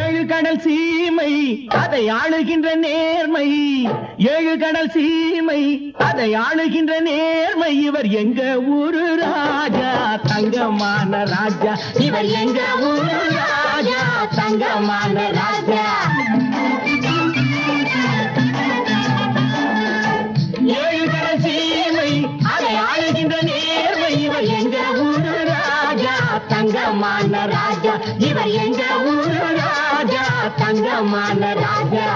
ஏழு கடல் சீமை அதை ஆளுகின்ற நேர்மை, ஏழு கடல் சீமை அதை ஆளுகின்ற நேர்மை. இவர் எங்க ஊரு ராஜா, தங்கமான ராஜா. இவர் எங்க ஊரு ராஜா, தங்கமான ராஜா. ஏழு கடல் சீமை அதை ஆளுகின்ற நேர்மை. இவர் எங்க ஊரு ராஜா, தங்கமான ராஜா. இவர் எங்க ஊரு ராஜா, தங்கமான ராஜா.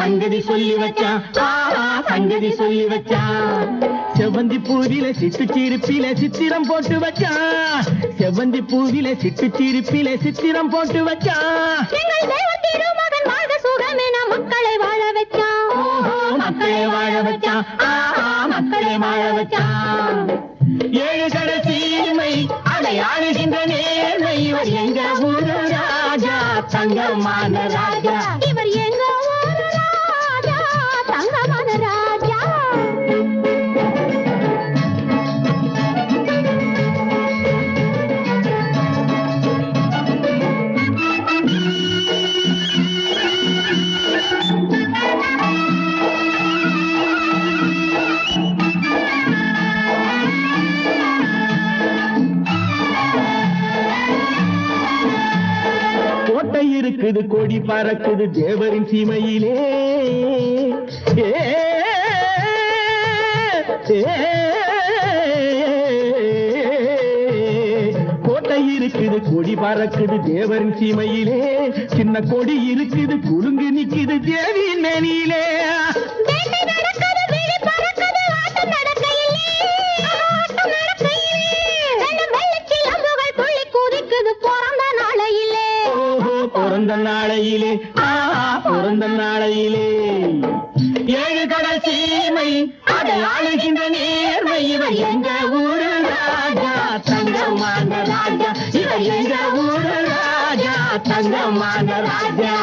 சங்கதி சொல்லி வச்சான், சங்கதி சொல்லி வச்சான். செவந்தி பூவில சிட்டு சிரிப்பில சித்திரம் போட்டு வச்சான், செவந்தி பூவில சிட்டு சிரிப்பில சித்திரம் போட்டு வச்சான். மக்களை வாழ வச்சான், மக்களை வாழ வச்சான், மக்களை வாழ வச்சான். ஏழு கடல் சீமை அதை ஆளுகின்ற நேர்மை. இவர் எங்க ஊரு ராஜா, தங்கமான ராஜா. இவர் எங்க ஊரு ராஜா, தங்கமான ராஜா. கோட்டை இருக்குது, கொடி பறக்குது தேவரின் சீமையிலே. கோட்டை இருக்குது, கொடி பறக்குது தேவரின் சீமையிலே. சின்ன கொடி இருக்குது, குலுங்கு நிக்குது தேவியின் மேனியிலே. பிறந்த நாளையிலே, பிறந்த நாளையிலே. ஏழு கடல் சீமை அதை ஆளுகின்ற நேர்மை. இவர் எங்க ஊரு ராஜா, தங்கமான ராஜா. இவர் எங்க ஊரு ராஜா, தங்கமான ராஜா.